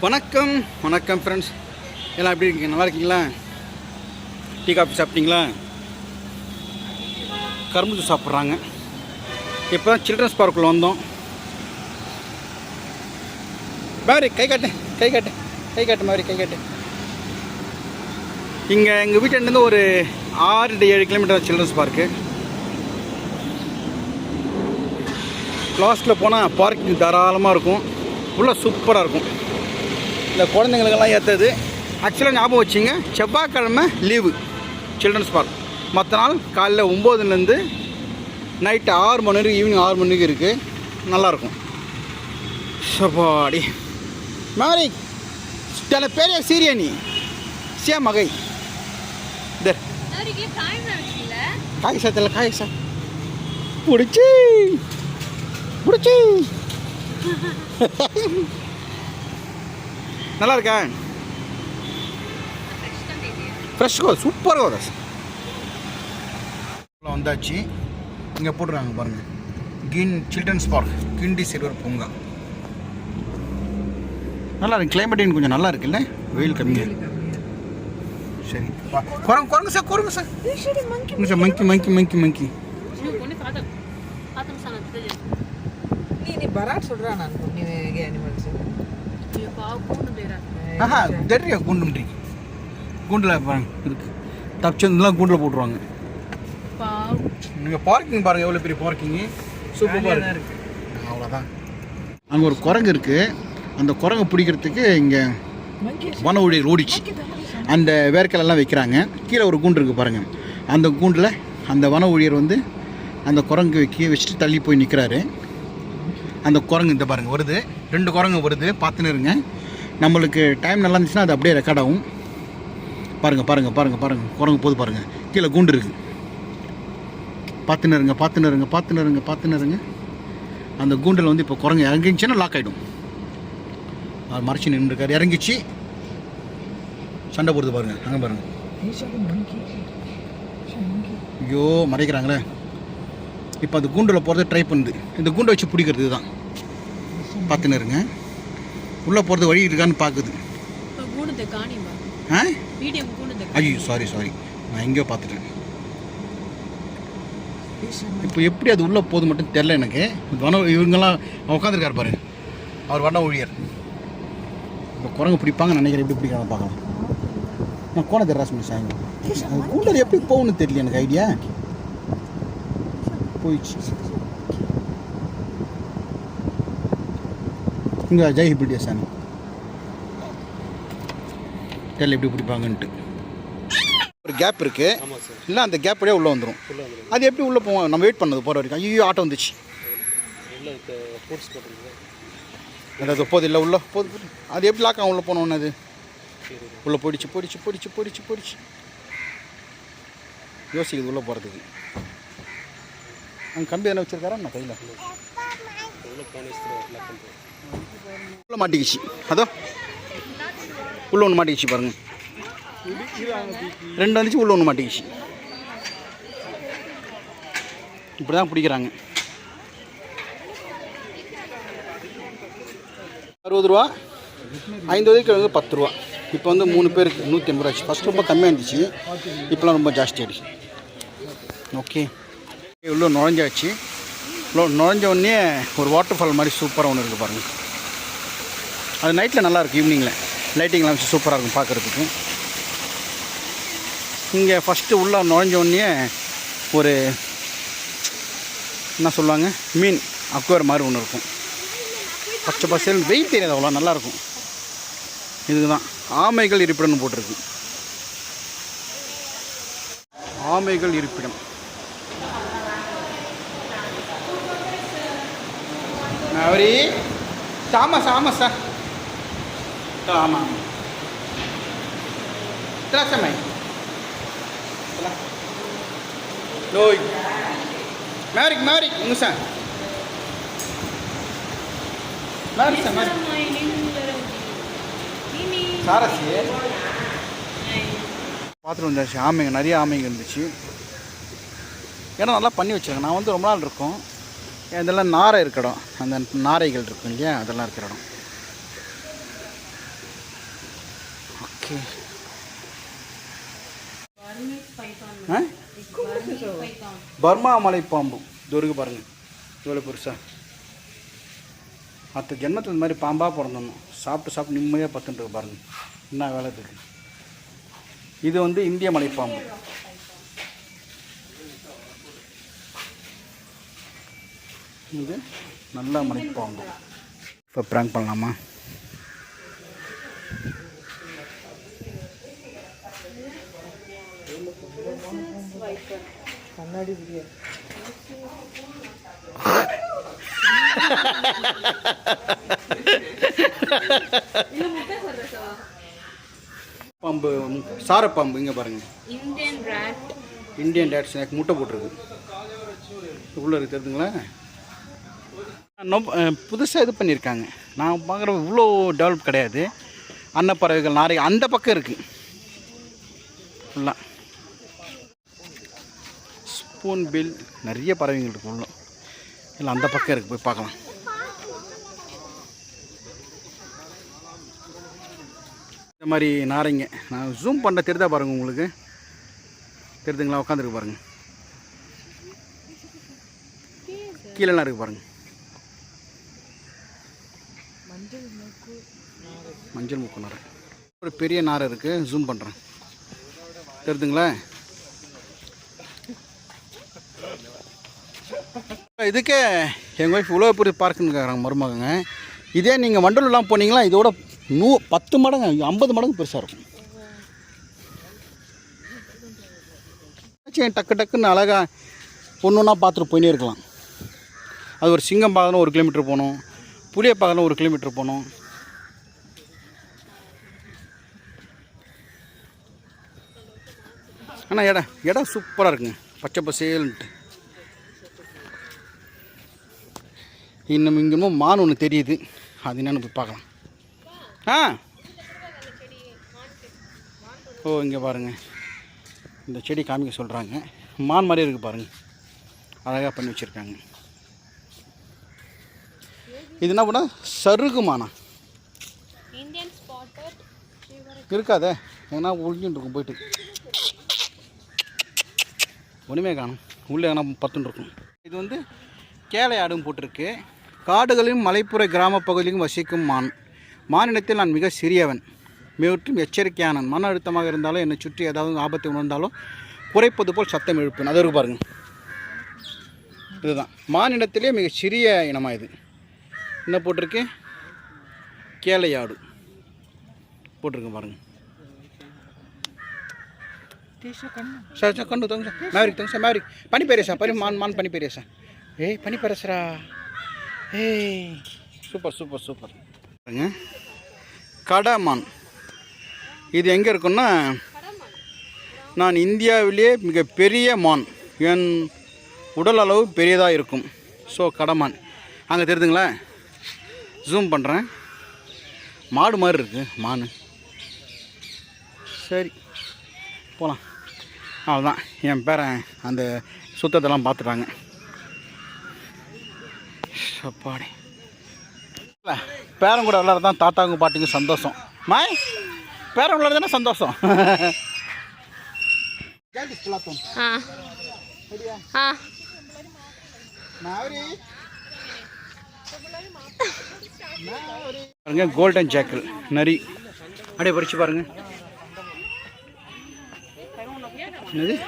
வணக்கம் வணக்கம் ஃப்ரெண்ட்ஸ், எல்லாம் எப்படி இருக்கீங்க? நல்லா இருக்கீங்களா? டீ காஃபி சாப்பிட்டீங்களா? கரும்பு ஜூஸ் சாப்பிட்றாங்க. இப்போ தான் சில்ட்ரன்ஸ் பார்க்குள்ளே வந்தோம். மாதிரி கை காட்டு மாதிரி கை காட்டு. இங்கே எங்கள் வீட்டிலேருந்து ஒரு 6 to 7 கிலோமீட்டர் சில்ட்ரன்ஸ் பார்க்கு. லாஸ்ட்டில் போனால் பார்க்கிங் தாராளமாக இருக்கும், ஃபுல்லாக சூப்பராக இருக்கும். இந்த குழந்தைங்களுக்கெல்லாம் ஏற்றது. ஆக்சுவலாக ஞாபகம் வச்சுங்க, செவ்வாய்க்கிழமை லீவு சில்ட்ரன்ஸ் பார்க். மற்ற நாள் காலைல 9 நைட்டு 6 மணி வரைக்கும், ஈவினிங் 6 மணிக்கு இருக்குது. நல்லாயிருக்கும். சபாடி மாதிரி சில பேர் சீரியா நீ சியா மகை இதர் காய் சாத்தல காய் சா பிடிச்சி நல்லா இருக்கா? ஃப்ரெஷ்ஷாக சூப்பராக வரும். வந்தாச்சு. இங்கே போட்டுருக்காங்க பாருங்கள், சில்ட்ரன்ஸ் பார்க் கிண்டி சிறுவர் பூங்கா. நல்லா இருக்கு. கிளைமேட் கொஞ்சம் நல்லா இருக்குல்ல, வெயில் கம்மியாக. சரி குரங்கு சார் மங்கி தெரியும். கூண்டில் இருக்கு, தப்பிச்சதுலாம் கூண்டில் போட்டுருவாங்க. நீங்கள் பார்க்கிங் பாருங்கள், எவ்வளோ பெரிய பார்க்கிங்கு, சூப்பராக இருக்கு. அவ்வளோதான். அங்கே ஒரு குரங்கு இருக்குது. அந்த குரங்கு பிடிக்கிறதுக்கு இங்கே வன ஊழியர் ஓடிச்சு. அந்த வேர்க்கலெல்லாம் வைக்கிறாங்க. கீழே ஒரு கூண்டு இருக்குது பாருங்கள். அந்த கூண்டில் அந்த வன ஊழியர் வந்து அந்த குரங்கு வச்சுட்டு தள்ளி போய் நிற்கிறாரு. அந்த குரங்கு இந்த பாருங்கள் வருது, 2 குரங்கு வருது, பார்த்துன்னு இருங்க. நம்மளுக்கு டைம் நல்லா இருந்துச்சுன்னா அது அப்படியே ரெக்கார்ட் ஆகும். பாருங்கள் குரங்கு போது பாருங்கள். கீழே கூண்டு இருக்குது, பார்த்துன்னு இருங்க. அந்த கூண்டில் வந்து இப்போ குரங்கு இறங்கிச்சுன்னா லாக் ஆகிடும். அவர் மறைச்சி நின்றுருக்காரு. இறங்கிச்சு சண்டை போடுறது பாருங்கள். அங்கே பாருங்கள். ஐயோ மறைக்கிறாங்களே. இப்போ அந்த கூண்டில் போகிறது ட்ரை பண்ணுது. இந்த கூண்டை வச்சு பிடிக்கிறது தான். பார்த்துன்னு இருங்க. உள்ளே போகிறது வழி இருக்கான்னு பார்க்குது. ஐயோ சாரி நான் எங்கேயோ பார்த்துட்டேன். இப்போ எப்படி அது உள்ளே போகுது மட்டும் தெரில எனக்கு. இவங்கெல்லாம் உட்காந்துருக்காரு பாரு, அவர் வன ஊழியர். இப்போ குரங்கு பிடிப்பாங்கன்னு நினைக்கிறேன். எப்படி பிடிக்காம பார்க்கலாம். நான் கோண தெரியறா சொல்லி சாயங்க. அது கூண்டல் எப்படி போகணும்னு தெரியல எனக்கு. ஐடியா போயிடுச்சு. இங்கே ஜெய் ஹிபிடியா சாமி தெரியல எப்படி பிடிப்பாங்கன்ட்டு. ஒரு கேப் இருக்குது இல்லை, அந்த கேப் வழியாக உள்ளே வந்துடும். அது எப்படி உள்ளே போவோம்? நம்ம வெயிட் பண்ணது போகிற வரைக்கும். ஐயோ ஆட்டோ வந்துச்சு. அது போது இல்லை உள்ளே போது. அது எப்படி லாக் ஆகும் உள்ளே போனோன்னு? அது உள்ளே போயிடுச்சு. யோசிக்குது உள்ளே போகிறதுக்கு. அங்கே கம்பி எதனா வச்சுருக்காரா நான் கையில்? உள்ளே மாட்டிக்கிச்சு. அதோ உள்ளே ஒன்று மாட்டிக்கிச்சு பாருங்கள். 2 வந்துச்சு, உள்ளே ஒன்று மாட்டிக்கிச்சு. இப்படி தான் பிடிக்கிறாங்க. 60 ரூபா, 5 வரைக்கும் வந்து 10 ரூபா. இப்போ வந்து 3 பேருக்கு 150 ரூபாச்சு. ஃபஸ்ட் ரொம்ப கம்மியாக இருந்துச்சு, இப்போலாம் ரொம்ப ஜாஸ்தி ஆகிடுச்சு. ஓகே, இவ்வளோ நுழைஞ்சாச்சு. இவ்வளோ நுழைஞ்ச உடனே ஒரு வாட்டர் ஃபால் மாதிரி சூப்பராக ஒன்று இருக்குது பாருங்கள். அது நைட்டில் நல்லாயிருக்கும், ஈவினிங்கில் லைட்டிங்லாம் வச்சு சூப்பராக இருக்கும் பார்க்குறதுக்கு. இங்கே ஃபஸ்ட்டு உள்ளே நுழைஞ்ச உடனே ஒரு என்ன சொல்லுவாங்க, மீன் அக்வேர் மாதிரி ஒன்று இருக்கும். பச்சை பசேல், வெயில் தெரியாது அவ்வளோ, நல்லாயிருக்கும். இதுக்கு தான் ஆமைகள் இருப்பிடம்னு போட்டிருக்கு. ஆமைகள் இருப்பிடம். அவரி தாமஸ் ஆமாம் terasa Lôi Mari Musa Mari சாரசி பார்த்துட்டு வந்தாச்சு. ஆமைங்க, நிறைய ஆமைங்க இருந்துச்சு. ஏன்னா நல்லா பண்ணி வச்சுருக்கேன். நான் வந்து ரொம்ப நாள் இருக்கும். இதெல்லாம் நாரை இருக்க இடம், அந்த நாரைகள் இருக்கும் இல்லையா, அதெல்லாம் இருக்கிற இடம். பர்மா மலைப்பாம்பு துருக்கு பாருங்க, இவ்வளோ பெருசா. மற்ற ஜென்மத்தில் இந்த மாதிரி பாம்பாக பிறந்தணும். சாப்பிட்டு நிம்மதியாக பத்துன்ட்டு பாருங்க, என்ன வேலை இருக்கு. இது வந்து இந்திய மலைப்பாம்பு. இது நல்ல மலைப்பாம்பு. இப்போ ப்ராங்க் பண்ணலாமா? கண்ணாடி பாம்பு, சாரப்பாம்பு. இங்கே பாருங்க, இந்தியன் ரேட் ஸ்நாக் முட்டை போட்டிருக்கு. உள்ளே இருக்கு தெரியுதுங்களா? புதுசாக இது பண்ணியிருக்காங்க. நான் பார்க்குற இவ்வளோ டெவலப் கிடையாது. அன்னப்பறவைகள் நாரை அந்த பக்கம் இருக்குது ஃபுல்லாக. ஸ்பூன் பில் நிறைய பறவைகள் இருக்குது உள்ள. இல்லை அந்த பக்கம் இருக்குது, போய் பார்க்கலாம். இந்த மாதிரி நாரைங்க நான் ஜூம் பண்ண தெரிதா பாருங்கள், உங்களுக்கு தெரியுதுங்களா? உட்காந்துருக்கு பாருங்கள், கீழெல்லாம் இருக்குது பாருங்கள். மஞ்சள் மூக்கு நாரை, ஒரு பெரிய நாரை இருக்குது. ஜூம் பண்ணுறேன், தெரியுதுங்களா? இதுக்கே எங்கள் ஒய்ஃப் இவ்வளோ பெரிய பார்க்குன்னு கேட்குறாங்க மருமகங்க. இதே நீங்கள் வண்டலூர்லாம் போனீங்களா இதோட 10 மடங்கு 50 மடங்கு பெருசாக இருக்கும். டக்கு டக்குன்னு அழகாக ஒன்று ஒன்றா பார்த்துட்டு போயினே இருக்கலாம். அது ஒரு சிங்கம் பார்க்கணும் 1 கிலோமீட்டர் போகணும், புளியை பார்க்கணும் 1 கிலோமீட்டர் போகணும். ஆனால் இடம் சூப்பராக இருக்குங்க, பச்சை பசேல்ன்ட்டு. இன்னும் இங்கேயும் மான் ஒன்று தெரியுது, அது என்னென்னு போய் பார்க்கலாம். ஓ இங்கே பாருங்கள், இந்த செடி காமிக்க சொல்கிறாங்க. மான் மாதிரி இருக்குது பாருங்கள், அழகாக பண்ணி வச்சுருக்காங்க. இது என்ன பண்ணால் சருகு மானா இருக்காதே, ஏன்னா ஒழிஞ்சுட்டு இருக்கும். போயிட்டு ஒன்றுமே காணும், உள்ளே எங்கன்னா பத்துன்னு இருக்கும். இது வந்து கேளை ஆடும் போட்டிருக்கு. காடுகளிலும் மலைப்புற கிராம பகுதியிலும் வசிக்கும் மானினத்தில் நான் மிக சிறியவன், மற்றும் எச்சரிக்கையானவன். மன அழுத்தமாக இருந்தாலும் என்னை சுற்றி ஏதாவது ஆபத்தை உணர்ந்தாலும் குறைப்பது போல் சத்தம் எழுப்பேன். அது இருக்கு பாருங்கள், இதுதான் மானினத்திலே மிக சிறிய இனமாக. இது என்ன போட்டிருக்கு? கேளையாடு போட்டிருக்கு பாருங்கள். சார் கண்டு தோங்க சார், மேவரிக் தோங்க சார், மேவரிக் பனி பேரேசா, மான் பனி பேரேசா. ஏய் பனி பேரசரா, ஏய் சூப்பர் சூப்பர் சூப்பர். கடமான் இது எங்கே இருக்குன்னா, நான் இந்தியாவிலேயே மிகப்பெரிய மான், என் உடல் அளவு பெரியதாக இருக்கும். ஸோ கடமான் அங்கே தெரியுதுங்களா? ஜூம் பண்ணுறேன், மாடு மாதிரி இருக்குது மான். சரி போகலாம். அவ்வளோதான், என் பேரன் அந்த சுத்தத்தெல்லாம் பார்த்துட்டாங்க. சப்பாடி இல்லை, பேரன் கூட விளாட்றதான் தாத்தாவுங்க பாட்டிங்க சந்தோஷம். மாய் பேரன் விளாட்றதுனா சந்தோஷம். பாருங்க கோல்டன் ஜாக்கிள் நரி, அப்படியே பறிச்சு பாருங்க.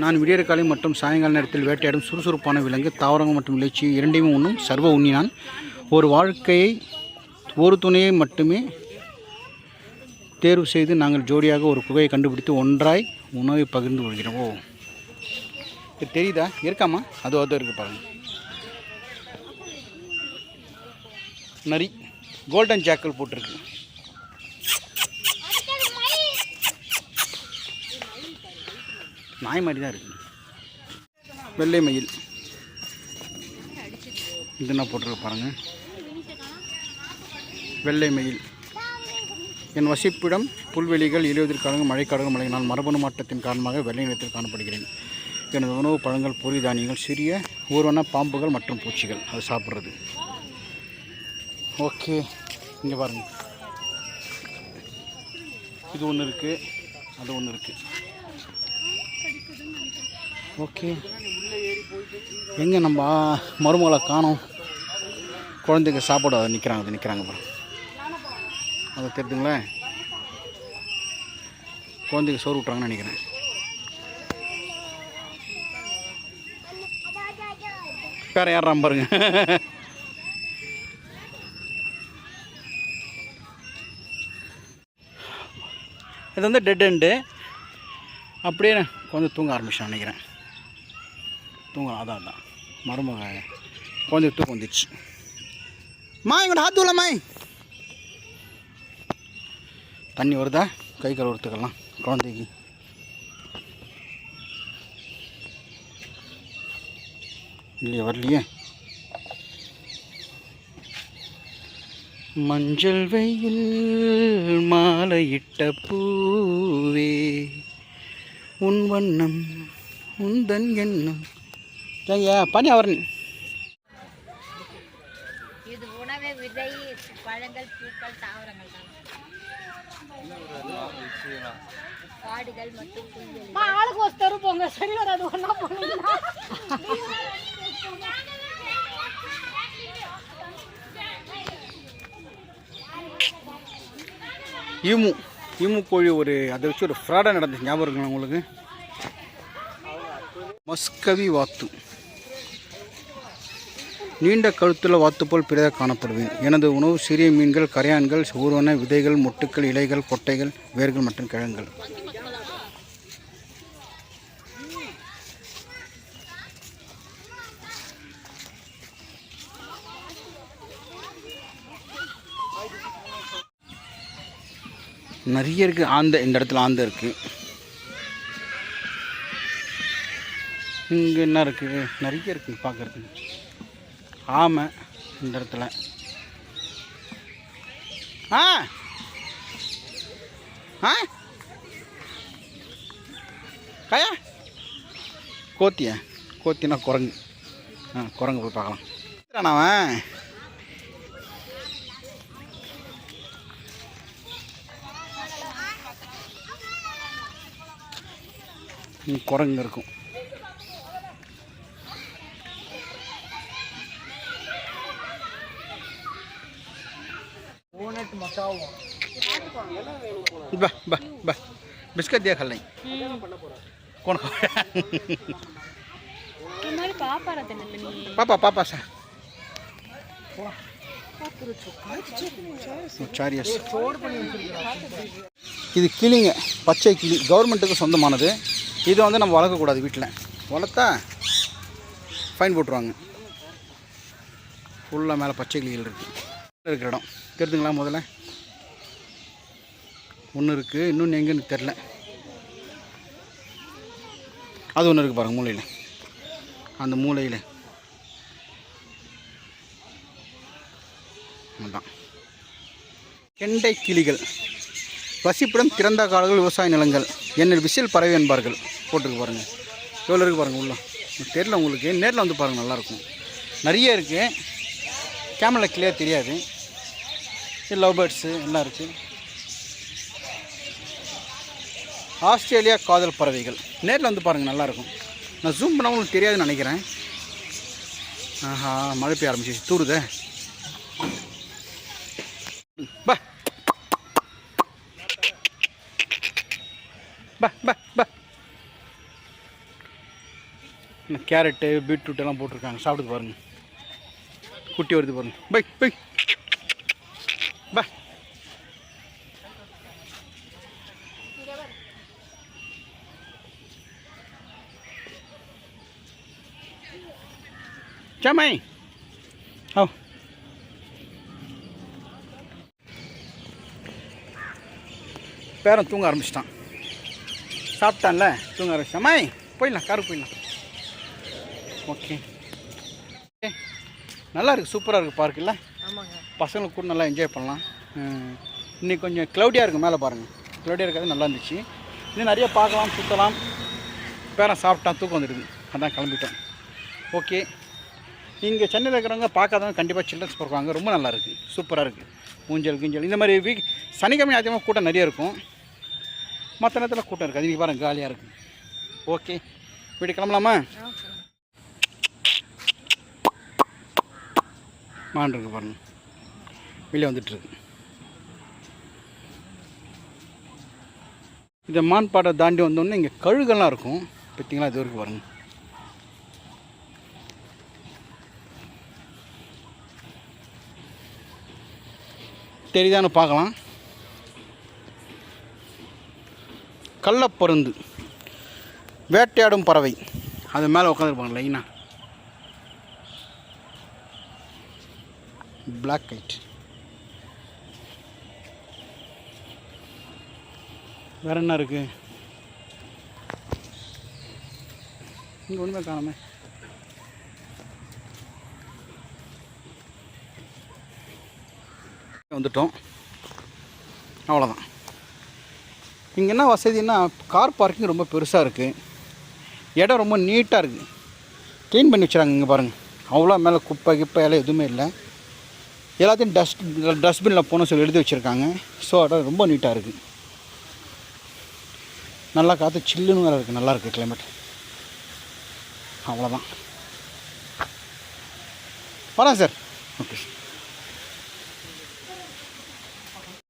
நான் விடியற் காலை மற்றும் சாயங்கால நேரத்தில் வேட்டையாடும் சுறுசுறுப்பான விலங்கு, தாவரங்கள் மற்றும் இலைச்சி இரண்டையும் உண்ணும் சர்வ உண்ணினான். ஒரு வாழ்க்கையை ஒரு துணையை மட்டுமே தேர்வு செய்து நாங்கள் ஜோடியாக ஒரு குகையை கண்டுபிடித்து ஒன்றாய் உணவை பகிர்ந்து கொள்கிறோம். ஓ இது தெரியுதா? இருக்காமா? அது இருக்குது பாருங்கள். நரி கோல்டன் ஜாக்கிள் போட்டிருக்கு. நாய் மாதிரி தான் இருக்குது. வெள்ளை மயில் இது என்ன போட்டிருக்கு பாருங்கள். வெள்ளை மயில், என் வசிப்பிடம் புல்வெளிகள், இலையுதிர்காலங்கள், மழைக்காடுகள், மழை. நான் மரபணு மாற்றத்தின் காரணமாக வெள்ளை நிறத்தில் காணப்படுகிறேன். எனது உணவு பழங்கள், பொறி தானியங்கள், சிறிய ஊர்வன பாம்புகள் மற்றும் பூச்சிகள் அது சாப்பிட்றது. ஓகே இங்கே பாருங்கள், இது ஒன்று இருக்குது. அது ஒன்று இருக்குது. ஓகே, எங்கே நம்ம மருமகளை காணோம். குழந்தைக்கு சாப்பாடு அதை நிற்கிறாங்க அப்புறம் அதை தெரியுதுங்களே. குழந்தைக்கு சோறு விட்றாங்கன்னு நினைக்கிறேன். பேர ஏறாம பாருங்க. இது வந்து டெட் எண்டு. அப்படியே கொஞ்சம் தூங்க ஆரம்பிச்சேன் நினைக்கிறேன். அதான் மருமக குழந்தை தூக்கம் வந்துடுச்சு. இவன் ஹாத்துல தண்ணி வருதா கை கழுவுறதுக்கெல்லாம் குழந்தைக்கு. இல்லையே, வரலையே. மஞ்சள் வெயில் மாலையிட்ட பூவே உன் வண்ணம் உந்தன் எண்ணம். பனி அவரணி இது உணவே விதை பழங்கள் பூக்கள் தாவரங்கள் காடுகள் மற்றும் புல்வெளிகள். ஆளுக்கு ஒரு தெரு போங்க, சரி வராது. ஒண்ணா போனீங்கன்னா ஈமு கோழி அதை வச்சு ஒரு ஃப்ராடாக நடந்துச்சு. ஞாபகம் இருக்குங்களா உங்களுக்கு? மஸ்கவி வாத்து. நீண்ட கழுத்தில் வாத்து போல் பிறதாக காணப்படுவேன். எனது உணவு சிறிய மீன்கள், கரையான்கள், ஊர்வன, விதைகள், மொட்டுக்கள், இலைகள், கொட்டைகள், வேர்கள் மற்றும் கிழங்குகள். நிறைய இருக்குது. இந்த இடத்துல ஆந்தை இருக்குது. இங்கே என்ன இருக்குது? நிறைய இருக்குது பார்க்குறதுக்கு. ஆமை இந்த இடத்துல. காயா கோத்தினா குரங்கு. குரங்கு போய் பார்க்கலாம். அவன் குரங்கு இருக்கும். बिस्किट दिया खल नहीं कौन पापा पापा सा 4 years. இது கிளிங்க, பச்சை கிளி. கவர்மெண்ட்டுக்கு சொந்தமானது. இது வந்து நம்ம வளர்க்கக்கூடாது. வீட்டில் வளர்த்தா ஃபைன் போட்டுருவாங்க. ஃபுல்லாக மேலே பச்சை கிளிகள் இருக்குது. இருக்கிற இடம் தெரியுதுங்களா? முதல்ல ஒன்று இருக்குது, இன்னொன்று எங்கேன்னு தெரில. அது ஒன்று இருக்குது பாருங்கள், மூலையில். அந்த மூலையில் அதுதான் கெண்டை கிளிகள். வசிப்பிடம் திறந்த காடுகள், விவசாய நிலங்கள், என்ன விசில் பறவை என்பார்கள். போட்டிருக்கு பாருங்கள். எவ்வளோ இருக்குது பாருங்கள். உள்ள தெரியல உங்களுக்கு, நேரில் வந்து பாருங்கள், நல்லாயிருக்கும். நிறைய இருக்குது. கேமரா கிளியர் தெரியாது. லவ் பேர்ட்ஸு எல்லாம் இருக்குது. ஆஸ்திரேலியா காதல் பறவைகள். நேரில் வந்து பாருங்கள், நல்லாயிருக்கும். நான் ஜூம் பண்ணால் உங்களுக்கு தெரியாதுன்னு நினைக்கிறேன். ஆஹா, மழை பெய்ய ஆரம்பிச்சிச்சு, தூருதே. பா பா பா பா. கேரட்டு பீட்ரூட் எல்லாம் போட்டிருக்காங்க. சாப்பிட்டு பாருங்கள். குட்டி வருது பாருங்கள். பை பை பா. Chamai. Oh. பேரன் தூங்க ஆரம்பிச்சிட்டான். சாப்பிட்டான்ல, தூங்க ஆரம்பிச்சிட்டான். மை போயிடலாம், காருக்கு போயிடலாம். ஓகே, நல்லா இருக்குது, சூப்பராக இருக்குது பார்க் இல்லை? ஆமாங்க. பசங்களுக்கு கூட நல்லா என்ஜாய் பண்ணலாம். இன்றைக்கி கொஞ்சம் க்ளவுடியாக இருக்குது. மேலே பாருங்கள், க்ளவுடியாக இருக்கிறது நல்லா இருந்துச்சு. இன்னும் நிறைய பார்க்கலாம், சுற்றலாம். பேரன் சாப்பிட்டான், தூக்கம் வந்துடுது, அதான் கிளம்பிட்டோம். ஓகே, இங்கே சென்னையில் இருக்கிறவங்க பார்க்காதவங்க கண்டிப்பாக சில்ட்ரன்ஸ் பார்க் வாங்க. ரொம்ப நல்லா இருக்குது, சூப்பராக இருக்குது. ஊஞ்சல் கிஞ்சல் இந்த மாதிரி சனிக்கிழமை அதிகமாக கூட்டம் நிறைய இருக்கும். மற்ற நேரத்தில் கூட்டம் இருக்குது. அது பாருங்க காலியாக இருக்குது. ஓகே, வீடு கிளம்பலாமா? மான் இருக்கு பாருங்க, வெளியே வந்துட்டுருக்கு. இந்த மான் பாட்டை தாண்டி வந்தோடனே இங்கே கழுகெல்லாம் இருக்கும் பார்த்தீங்களா, இது வரைக்கும் பாருங்க. தெரியுதான்னு பார்க்கலாம். கள்ளப்பருந்து வேட்டையாடும் பறவை, அது மேலே உட்காந்துருப்பாங்க லைனா. Black kite. வேற என்ன இருக்கு இங்கே? ஒன்றுமே காணுமே. வந்துட்டோம், அவ்வளோதான். இங்கே என்ன வசதின்னா கார் பார்க்கிங் ரொம்ப பெருசாக இருக்குது, இடம் ரொம்ப நீட்டாக இருக்குது, க்ளீன் பண்ணி வச்சுறாங்க. இங்கே பாருங்கள், அவ்வளோ மேலே குப்பை எல்லாம் எதுவுமே இல்லை. எல்லாத்தையும் டஸ்ட்பினில் போன சொல்லி எழுதி வச்சுருக்காங்க. ஸோ இடம் ரொம்ப நீட்டாக இருக்குது. நல்லா காற்று சில்லுன்னு வேறு இருக்குது, நல்லா இருக்குது கிளைமேட். அவ்வளோதான், வரேன் சார். Okay sir.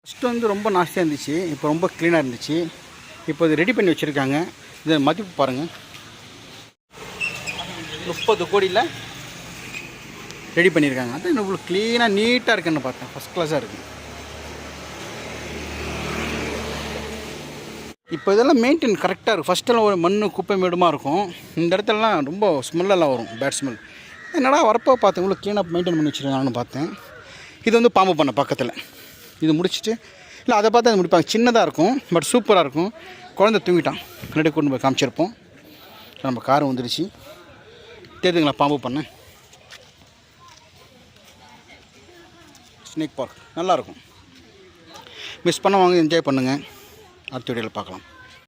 ஃபஸ்ட்டு வந்து ரொம்ப நாஸ்தியாக இருந்துச்சு, இப்போ ரொம்ப க்ளீனாக இருந்துச்சு. இப்போ இது ரெடி பண்ணி வச்சுருக்காங்க. இதை மதிப்பு பாருங்கள், 30 கோடியில் ரெடி பண்ணியிருக்காங்க. அது இவ்வளோ க்ளீனாக நீட்டாக இருக்குன்னு பார்த்தேன், ஃபஸ்ட் கிளாஸாக இருக்குது. இப்போ இதெல்லாம் மெயின்டைன் கரெக்டாக இருக்கும். ஃபஸ்ட்டெல்லாம் ஒரு மண் குப்பை மேடுமா இருக்கும், இந்த இடத்துலலாம் ரொம்ப ஸ்மெல்லெல்லாம் வரும், பேட் ஸ்மெல். என்னடா வரப்போ பார்த்தேன் இவ்வளோ க்ளீனாக மெயின்டைன் பண்ணி வச்சுருக்காங்கன்னு பார்த்தேன். இது வந்து பாம்பு பண்ண பக்கத்தில். இது முடிச்சுட்டு இல்லை அதை பார்த்து அது முடிப்பாங்க. சின்னதாக இருக்கும், பட் சூப்பராக இருக்கும். குழந்தை தூங்கிட்டான், ரெடி கொண்டு போய் காமிச்சிருப்போம். நம்ம கார் வந்துடுச்சு. தெரியுதுங்களா பாம்பு பண்ண ஸ்னேக் பார்க் நல்லாயிருக்கும். மிஸ் பண்ண வாங்க, என்ஜாய் பண்ணுங்கள். அடுத்த வீடியோவில் பார்க்கலாம்.